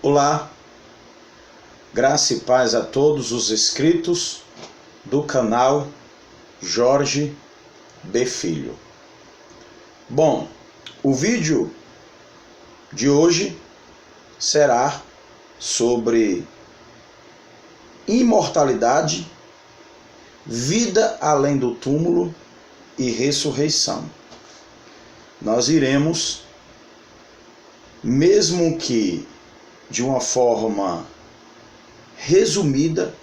Olá, graça e paz a todos os inscritos do canal Jorge B. Filho. Bom, o vídeo de hoje será sobre imortalidade, vida além do túmulo e ressurreição. Nós iremos, mesmo que de uma forma resumida,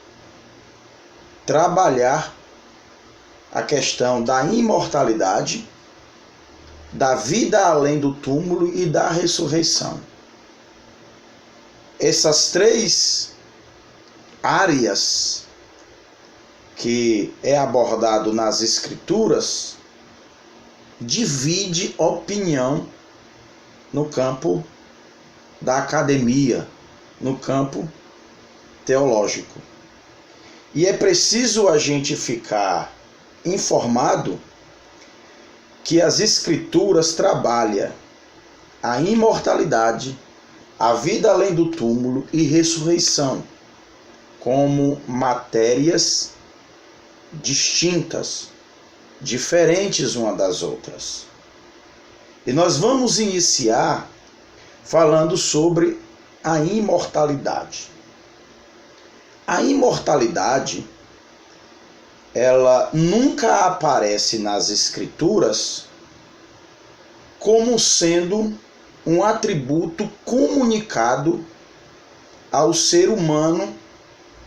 trabalhar a questão da imortalidade, da vida além do túmulo e da ressurreição. Essas três áreas que é abordado nas Escrituras divide opinião no campo da academia, no campo teológico. E é preciso a gente ficar informado que as Escrituras trabalham a imortalidade, a vida além do túmulo e ressurreição como matérias distintas, diferentes uma das outras. E nós vamos iniciar falando sobre a imortalidade. A imortalidade, ela nunca aparece nas Escrituras como sendo um atributo comunicado ao ser humano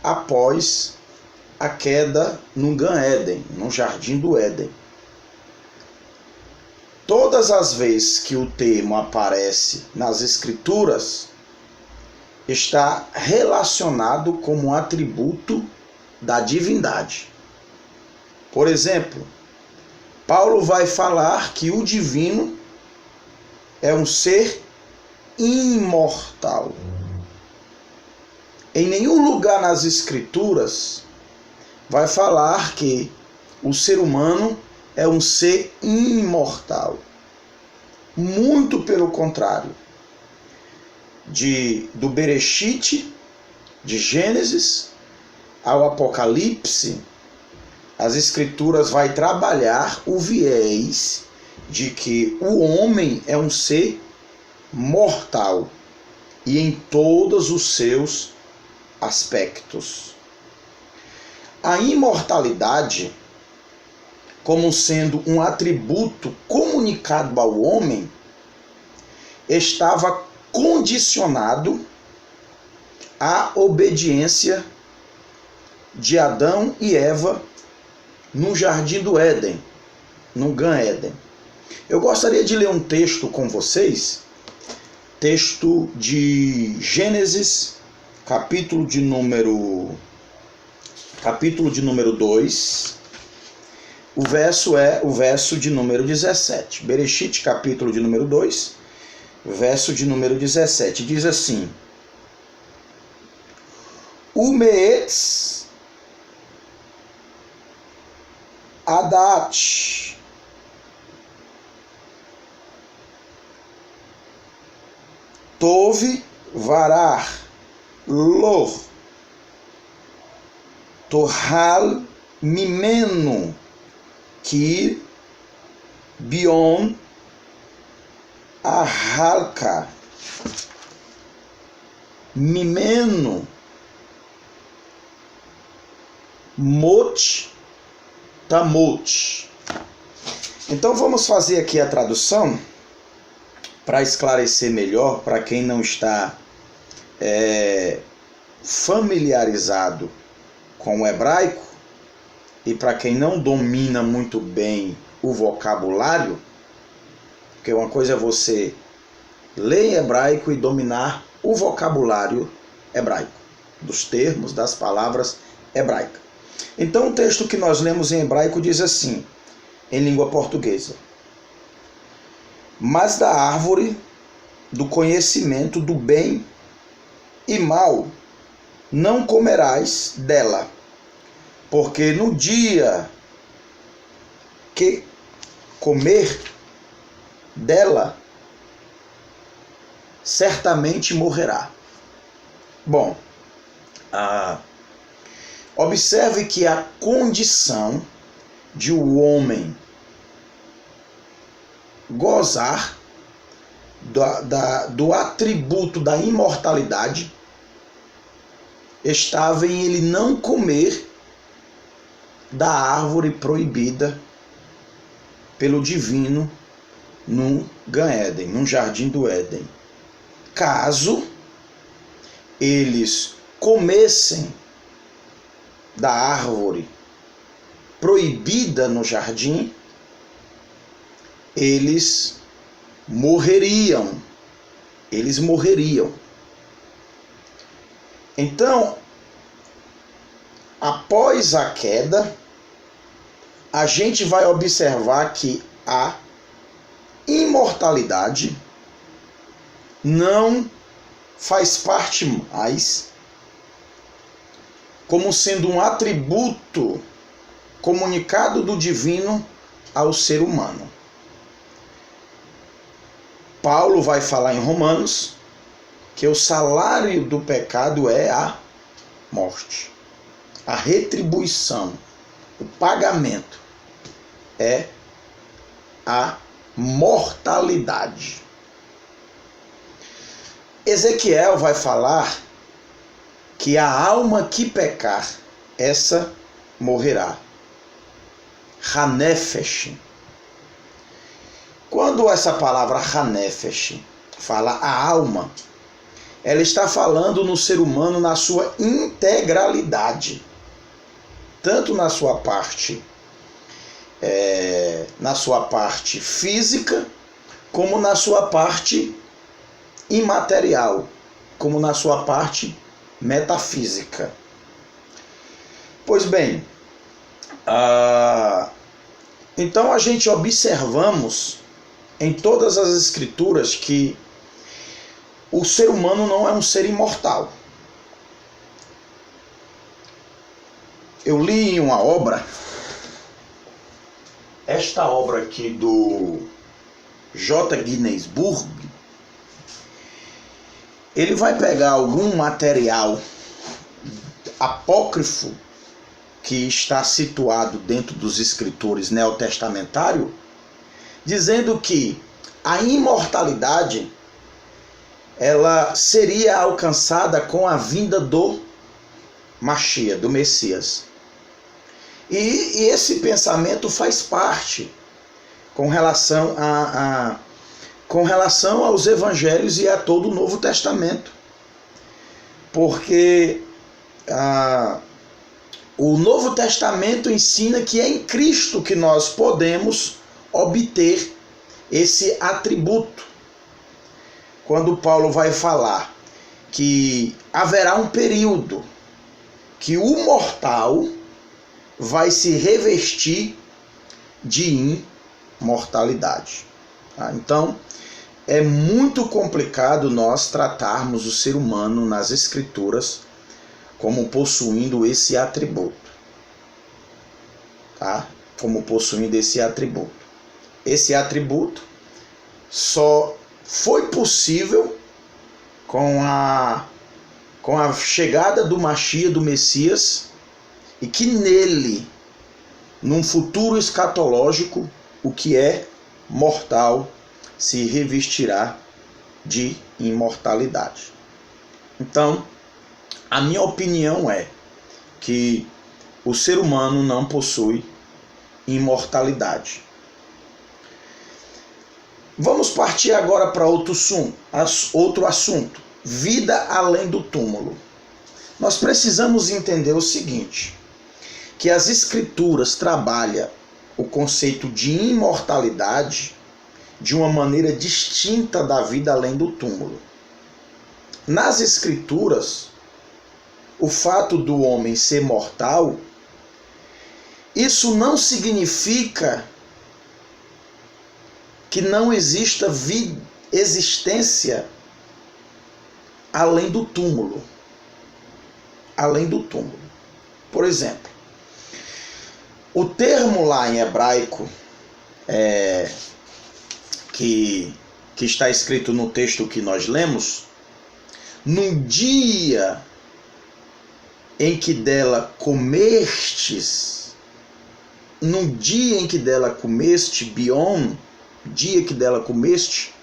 após a queda no Gan Éden, no Jardim do Éden. Todas as vezes que o termo aparece nas Escrituras, está relacionado como um atributo da divindade. Por exemplo, Paulo vai falar que o divino é um ser imortal. Em nenhum lugar nas Escrituras vai falar que o ser humano é um ser imortal. Muito pelo contrário. Do Bereshit, de Gênesis, ao Apocalipse, as Escrituras vai trabalhar o viés de que o homem é um ser mortal e em todos os seus aspectos. A imortalidade, como sendo um atributo comunicado ao homem, estava condicionado à obediência de Adão e Eva no Jardim do Éden, no Gan Éden. Eu gostaria de ler um texto com vocês, texto de Gênesis, capítulo de número 2, o verso é o verso de número 17. Bereshit, capítulo de número 2, verso de número 17. Diz assim: Umeetz Adat Tov Varar Lo Torhal Mimeno Ki Bion Ahalka Mimeno Mot Tamot. Então vamos fazer aqui a tradução para esclarecer melhor para quem não está familiarizado com o hebraico e para quem não domina muito bem o vocabulário, porque uma coisa é você ler em hebraico e dominar o vocabulário hebraico, dos termos, das palavras hebraicas. Então o texto que nós lemos em hebraico diz assim, em língua portuguesa: Mas da árvore do conhecimento do bem e mal não comerás dela, porque no dia que comer dela, certamente morrerá. Bom, observe que a condição de o homem gozar do atributo da imortalidade estava em ele não comer da árvore proibida pelo divino no Gan Éden, no jardim do Éden. Caso eles comessem da árvore proibida no jardim, eles morreriam. Então, após a queda, a gente vai observar que a imortalidade não faz parte mais como sendo um atributo comunicado do divino ao ser humano. Paulo vai falar em Romanos que o salário do pecado é a morte. A retribuição, o pagamento é a mortalidade. Ezequiel vai falar que a alma que pecar, essa morrerá. Hanefesh. Quando essa palavra Hanefesh fala a alma, ela está falando no ser humano na sua integralidade, tanto na sua parte física, como na sua parte imaterial, como na sua parte metafísica. Pois bem, então a gente observamos em todas as escrituras que o ser humano não é um ser imortal. Eu li em uma obra, esta obra aqui do J. Ginsburg, ele vai pegar algum material apócrifo que está situado dentro dos escritores neotestamentários, dizendo que a imortalidade ela seria alcançada com a vinda do Mashiach, do Messias. E esse pensamento faz parte com relação aos evangelhos e a todo o Novo Testamento. Porque o Novo Testamento ensina que é em Cristo que nós podemos obter esse atributo. Quando Paulo vai falar que haverá um período que o mortal vai se revestir de imortalidade. Então, é muito complicado nós tratarmos o ser humano nas Escrituras como possuindo esse atributo. Como possuindo esse atributo. Esse atributo só foi possível com a chegada do Mashiach, do Messias, e que nele, num futuro escatológico, o que é mortal se revestirá de imortalidade. Então, a minha opinião é que o ser humano não possui imortalidade. Vamos partir agora para outro assunto, vida além do túmulo. Nós precisamos entender o seguinte, que as Escrituras trabalham o conceito de imortalidade de uma maneira distinta da vida além do túmulo. Nas Escrituras, o fato do homem ser mortal, isso não significa que não exista existência além do túmulo. Além do túmulo. Por exemplo, o termo lá em hebraico, que está escrito no texto que nós lemos, no dia em que dela comestes, no dia em que dela comeste, biom, dia que dela comeste,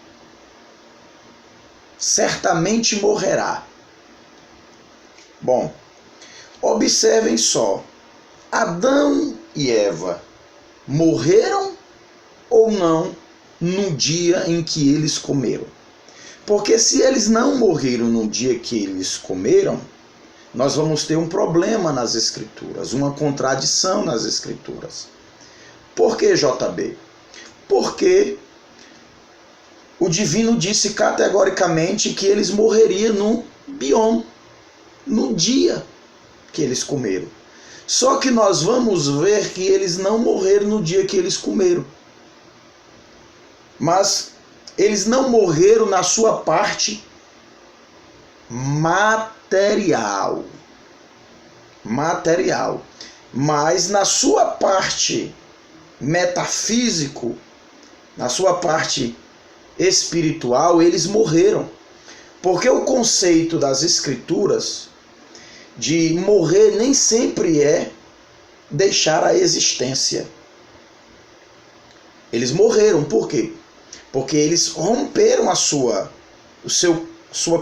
certamente morrerá. Bom, observem só, Adão e Eva morreram ou não no dia em que eles comeram? Porque se eles não morreram no dia que eles comeram, nós vamos ter um problema nas Escrituras, uma contradição nas Escrituras. Por que, JB? Porque o divino disse categoricamente que eles morreriam no biom, no dia que eles comeram. Só que nós vamos ver que eles não morreram no dia que eles comeram. Mas eles não morreram na sua parte material. Mas na sua parte metafísico, na sua parte espiritual, eles morreram. Porque o conceito das Escrituras de morrer nem sempre é deixar a existência. Eles morreram, por quê? Porque eles romperam sua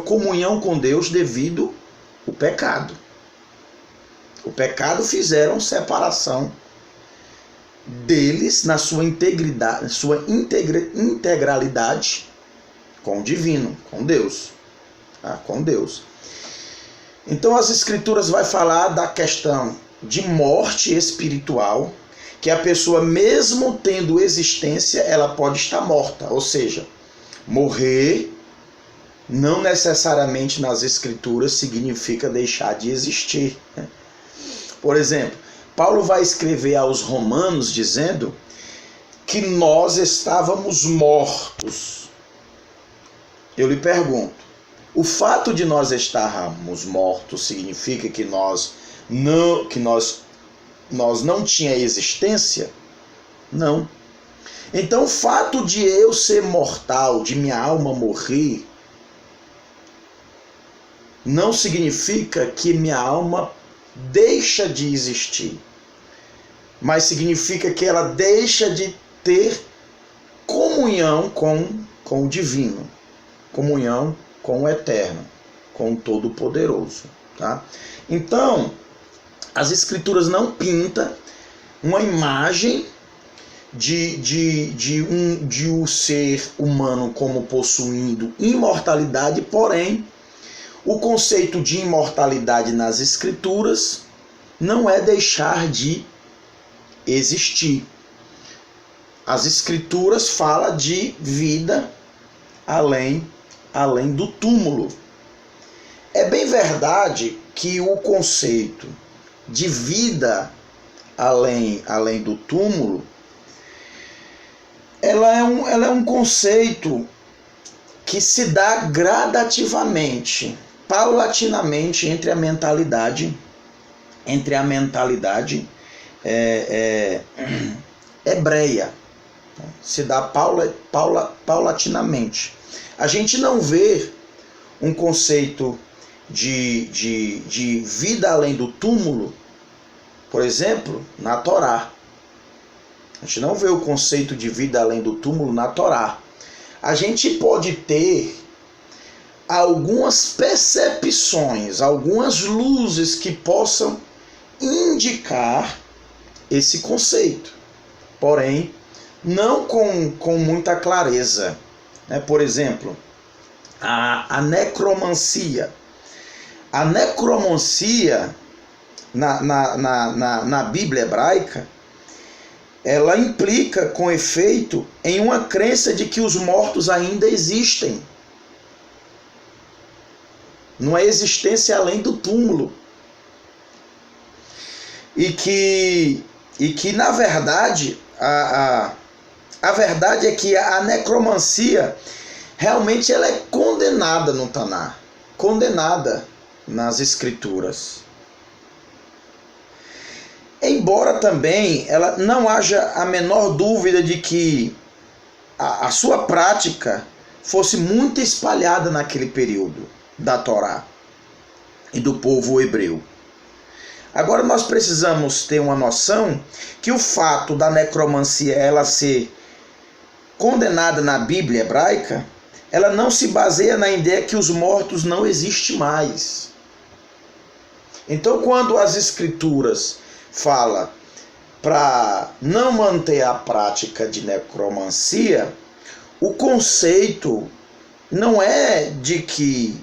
comunhão com Deus devido ao pecado. O pecado fizeram separação deles na sua integridade, integralidade com o divino, com Deus. Com Deus. Então as Escrituras vai falar da questão de morte espiritual, que a pessoa, mesmo tendo existência, ela pode estar morta. Ou seja, morrer não necessariamente nas Escrituras significa deixar de existir. Por exemplo, Paulo vai escrever aos Romanos dizendo que nós estávamos mortos. Eu lhe pergunto, o fato de nós estarmos mortos significa que nós não tinha existência? Não. Então o fato de eu ser mortal, de minha alma morrer, não significa que minha alma deixa de existir, mas significa que ela deixa de ter comunhão com o divino, comunhão com o eterno, com o todo-poderoso. Tá? Então, as Escrituras não pintam uma imagem de um ser humano como possuindo imortalidade, porém, o conceito de imortalidade nas Escrituras não é deixar de existir. As Escrituras falam de vida além do túmulo. É bem verdade que o conceito de vida além do túmulo, ela é um conceito que se dá gradativamente, paulatinamente entre a mentalidade hebreia. Se dá paulatinamente. A gente não vê um conceito de vida além do túmulo, por exemplo, na Torá. A gente não vê o conceito de vida além do túmulo na Torá. A gente pode ter algumas percepções, algumas luzes que possam indicar esse conceito, porém, não com muita clareza. Por exemplo, a necromancia. A necromancia na Bíblia hebraica, ela implica com efeito em uma crença de que os mortos ainda existem. Numa existência além do túmulo. E que na verdade, a verdade é que a necromancia realmente ela é condenada no Taná, condenada nas Escrituras. Embora também ela não haja a menor dúvida de que a sua prática fosse muito espalhada naquele período. da Torá e do povo hebreu. Agora nós precisamos ter uma noção que o fato da necromancia ela ser condenada na Bíblia hebraica, ela não se baseia na ideia que os mortos não existem mais. Então, quando as escrituras falam para não manter a prática de necromancia, o conceito não é de que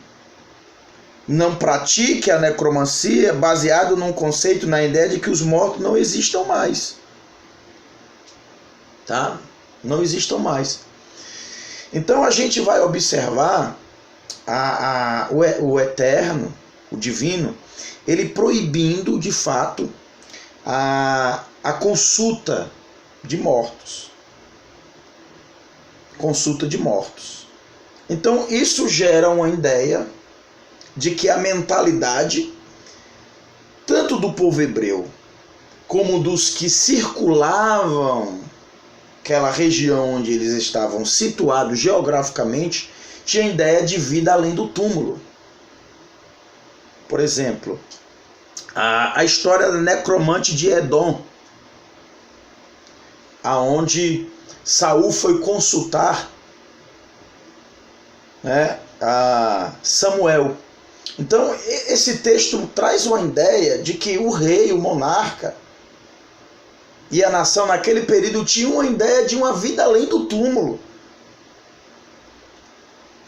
não pratique a necromancia baseado num conceito, na ideia de que os mortos não existam mais. Tá? Não existam mais. Então a gente vai observar o eterno, o divino, ele proibindo de fato a consulta de mortos. Consulta de mortos. Então isso gera uma ideia de que a mentalidade, tanto do povo hebreu, como dos que circulavam aquela região onde eles estavam situados geograficamente, tinha ideia de vida além do túmulo. Por exemplo, a história da necromante de Edom, aonde Saul foi consultar, né, a Samuel. Então, esse texto traz uma ideia de que o rei, o monarca, e a nação naquele período tinham uma ideia de uma vida além do túmulo.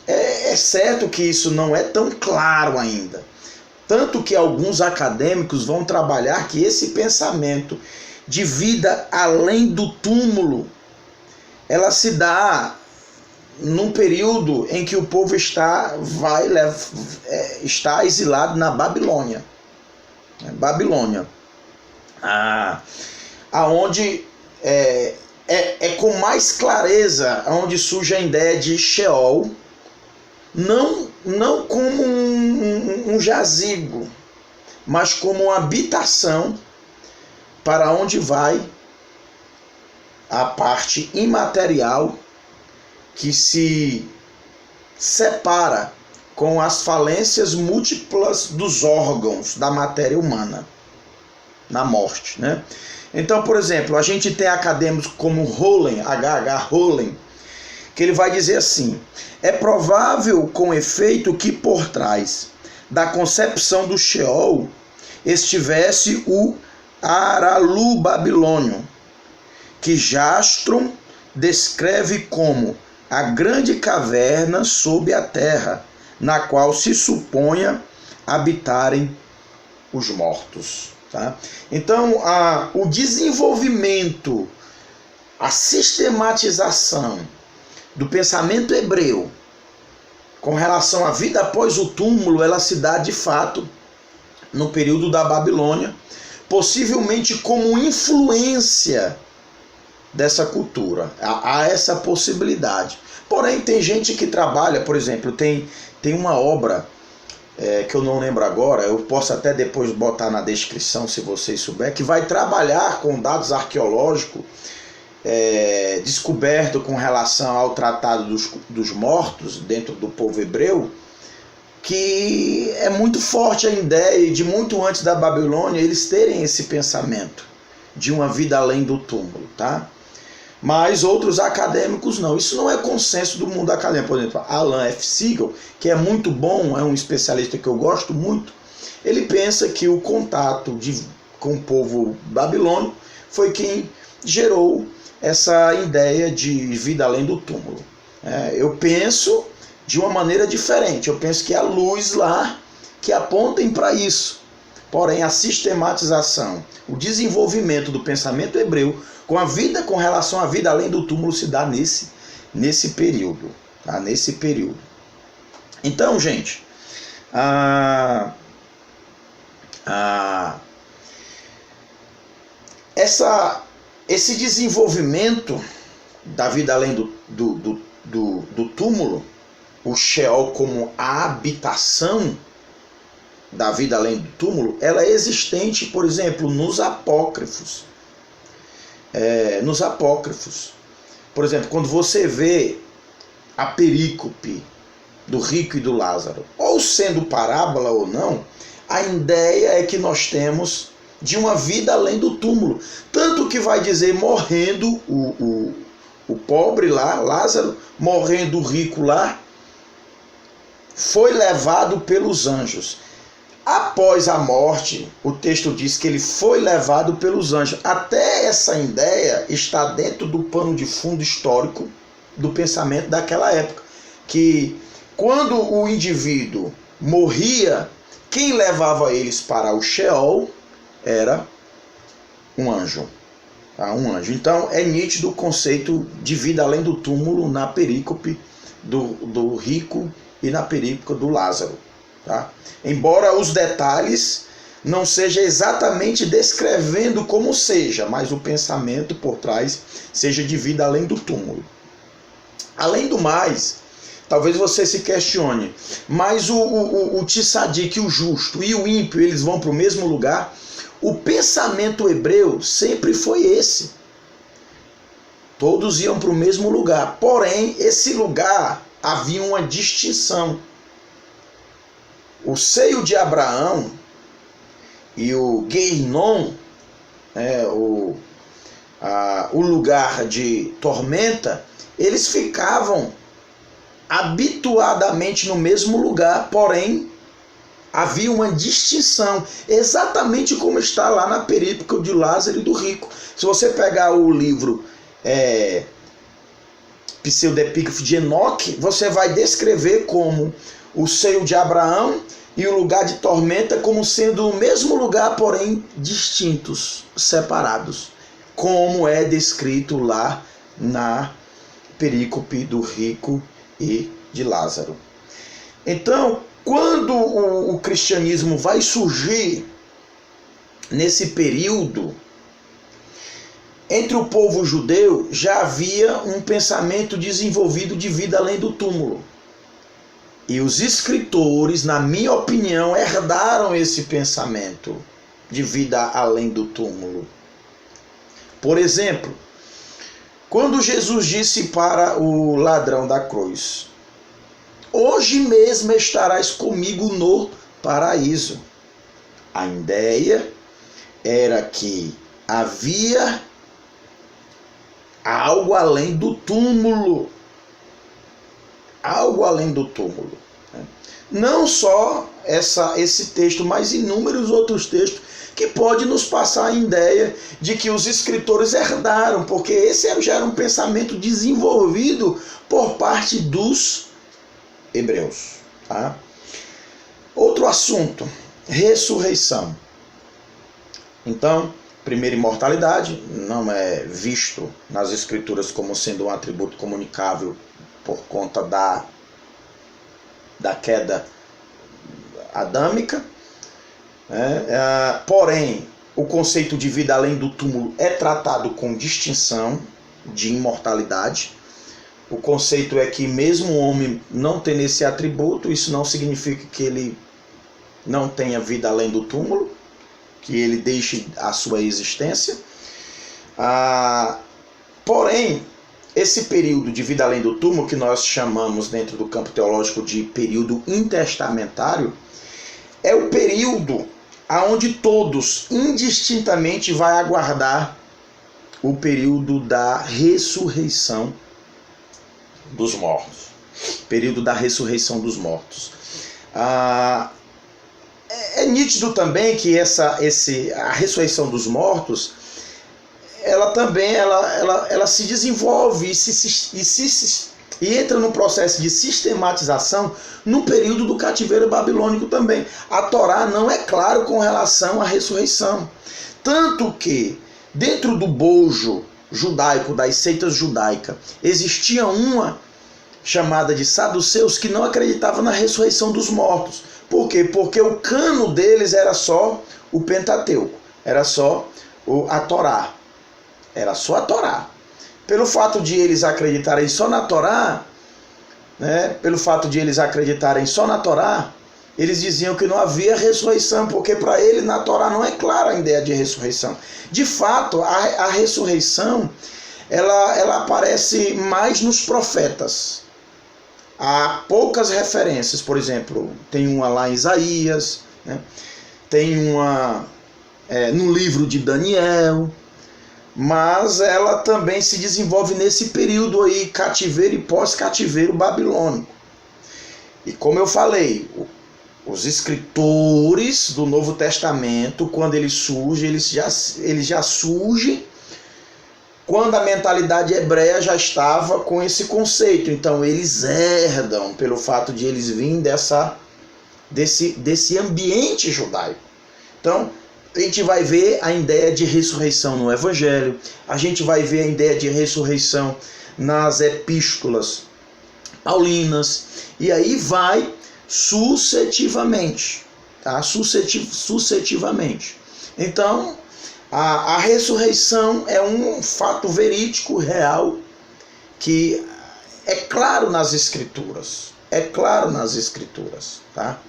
É certo que isso não é tão claro ainda. Tanto que alguns acadêmicos vão trabalhar que esse pensamento de vida além do túmulo, ela se dá num período em que o povo está exilado na Babilônia. Aonde é com mais clareza onde surge a ideia de Sheol, não como um jazigo, mas como uma habitação para onde vai a parte imaterial que se separa com as falências múltiplas dos órgãos da matéria humana na morte, né? Então, por exemplo, a gente tem acadêmicos como Hollen, H.H. Hollen, que ele vai dizer assim: é provável com efeito que por trás da concepção do Sheol estivesse o Aralu babilônio, que Jastron descreve como a grande caverna sob a terra, na qual se suponha habitarem os mortos. Tá? Então, o desenvolvimento, a sistematização do pensamento hebreu com relação à vida após o túmulo, ela se dá de fato no período da Babilônia, possivelmente como influência dessa cultura. Há essa possibilidade. Porém, tem gente que trabalha, por exemplo, tem uma obra que eu não lembro agora, eu posso até depois botar na descrição se vocês souberem, que vai trabalhar com dados arqueológicos descoberto com relação ao tratado dos mortos dentro do povo hebreu, que é muito forte a ideia de muito antes da Babilônia eles terem esse pensamento de uma vida além do túmulo, tá? Mas outros acadêmicos não. Isso não é consenso do mundo acadêmico. Por exemplo, Alan F. Siegel, que é muito bom, é um especialista que eu gosto muito, ele pensa que o contato com o povo babilônico foi quem gerou essa ideia de vida além do túmulo. Eu penso de uma maneira diferente. Eu penso que há luz lá que apontem para isso. Porém, a sistematização, o desenvolvimento do pensamento hebreu com relação à vida além do túmulo se dá nesse período. Tá? Nesse período. Então, gente, esse desenvolvimento da vida além do túmulo, o Sheol como a habitação da vida além do túmulo, ela é existente, por exemplo, nos apócrifos. Nos apócrifos. Por exemplo, quando você vê a perícope do rico e do Lázaro. Ou sendo parábola ou não, a ideia é que nós temos de uma vida além do túmulo. Tanto que vai dizer, morrendo o pobre lá, Lázaro, morrendo o rico lá, foi levado pelos anjos. Após a morte, o texto diz que ele foi levado pelos anjos. Até essa ideia está dentro do pano de fundo histórico do pensamento daquela época. Que quando o indivíduo morria, quem levava eles para o Sheol era um anjo. Tá? Um anjo. Então é nítido o conceito de vida além do túmulo na perícope do rico e na perícope do Lázaro. Tá? Embora os detalhes não seja exatamente descrevendo como seja, mas o pensamento por trás seja de vida além do túmulo. Além do mais, talvez você se questione, mas o tzadik, o justo e o ímpio, eles vão para o mesmo lugar? O pensamento hebreu sempre foi esse. Todos iam para o mesmo lugar, porém, esse lugar havia uma distinção. O seio de Abraão e o Gueinom, o lugar de tormenta, eles ficavam habituadamente no mesmo lugar, porém havia uma distinção, exatamente como está lá na perícope de Lázaro e do rico. Se você pegar o livro Pseudepígrafo de Enoque, você vai descrever como o seio de Abraão e o lugar de tormenta como sendo o mesmo lugar, porém distintos, separados, como é descrito lá na perícope do rico e de Lázaro. Então, quando o cristianismo vai surgir nesse período, entre o povo judeu já havia um pensamento desenvolvido de vida além do túmulo. E os escritores, na minha opinião, herdaram esse pensamento de vida além do túmulo. Por exemplo, quando Jesus disse para o ladrão da cruz: hoje mesmo estarás comigo no paraíso. A ideia era que havia algo além do túmulo. Algo além do túmulo. Não só esse texto, mas inúmeros outros textos que pode nos passar a ideia de que os escritores herdaram, porque esse já era um pensamento desenvolvido por parte dos hebreus. Tá? Outro assunto, ressurreição. Então, primeira, imortalidade não é visto nas escrituras como sendo um atributo comunicável por conta da queda adâmica. Porém, o conceito de vida além do túmulo é tratado com distinção de imortalidade. O conceito é que mesmo o homem não tendo esse atributo, isso não significa que ele não tenha vida além do túmulo, que ele deixe a sua existência. Porém, esse período de vida além do túmulo, que nós chamamos dentro do campo teológico de período intertestamentário, é o período onde todos indistintamente vai aguardar o período da ressurreição dos mortos. Período da ressurreição dos mortos. É nítido também que a ressurreição dos mortos, ela também ela se desenvolve e entra no processo de sistematização no período do cativeiro babilônico também. A Torá não é claro com relação à ressurreição. Tanto que, dentro do bojo judaico, das seitas judaicas, existia uma chamada de saduceus que não acreditava na ressurreição dos mortos. Por quê? Porque o cano deles era só o Pentateuco, era só a Torá. Era só a Torá. Pelo fato de eles acreditarem só na Torá, eles diziam que não havia ressurreição, porque para ele na Torá não é clara a ideia de ressurreição. De fato, a ressurreição ela aparece mais nos profetas. há poucas referências. Por exemplo, tem uma lá em Isaías, né? Tem uma no livro de Daniel, mas ela também se desenvolve nesse período aí, cativeiro e pós-cativeiro babilônico. E como eu falei, os escritores do Novo Testamento, quando eles surgem, eles já surgem quando a mentalidade hebreia já estava com esse conceito. Então eles herdam pelo fato de eles virem desse ambiente judaico. Então a gente vai ver a ideia de ressurreição no Evangelho, a gente vai ver a ideia de ressurreição nas epístolas paulinas, e aí vai sucessivamente, tá? Sucessivamente. Então, a ressurreição é um fato verídico, real, que é claro nas Escrituras. É claro nas Escrituras, tá?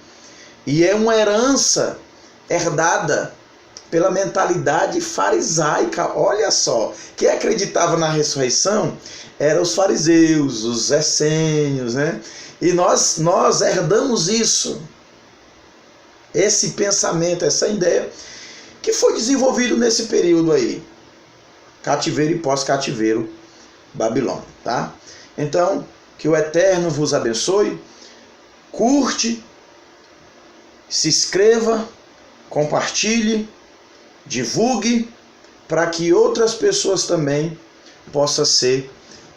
E é uma herança herdada pela mentalidade farisaica. Olha só, quem acreditava na ressurreição eram os fariseus, os essênios, né? E nós herdamos isso, esse pensamento, essa ideia, que foi desenvolvido nesse período aí, cativeiro e pós-cativeiro babilônico, tá? Então, que o Eterno vos abençoe, curte, se inscreva, compartilhe, divulgue, para que outras pessoas também possam ser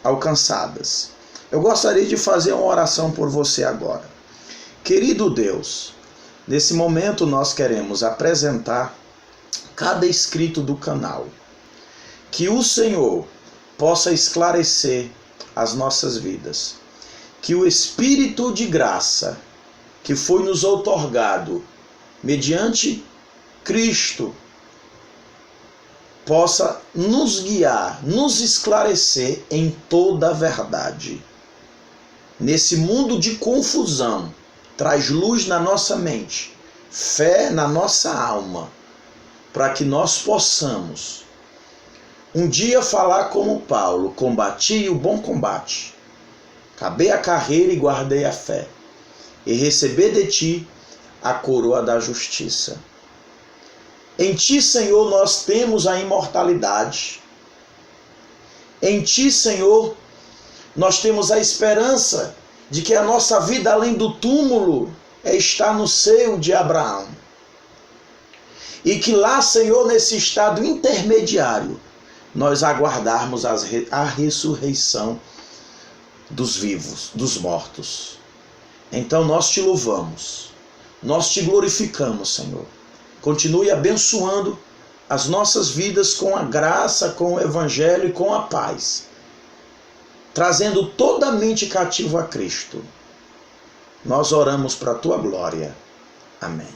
alcançadas. Eu gostaria de fazer uma oração por você agora. Querido Deus, nesse momento nós queremos apresentar cada inscrito do canal. Que o Senhor possa esclarecer as nossas vidas. Que o Espírito de graça que foi nos outorgado mediante Cristo possa nos guiar, nos esclarecer em toda a verdade. Nesse mundo de confusão, traz luz na nossa mente, fé na nossa alma, para que nós possamos um dia falar como Paulo: combati o bom combate, acabei a carreira e guardei a fé, e receber de ti a coroa da justiça. Em ti, Senhor, nós temos a imortalidade. Em ti, Senhor, nós temos a esperança de que a nossa vida além do túmulo é estar no seio de Abraão. E que lá, Senhor, nesse estado intermediário, nós aguardarmos a ressurreição dos vivos, dos mortos. Então nós te louvamos, nós te glorificamos, Senhor. Continue abençoando as nossas vidas com a graça, com o Evangelho e com a paz, trazendo toda a mente cativa a Cristo. Nós oramos para a tua glória. Amém.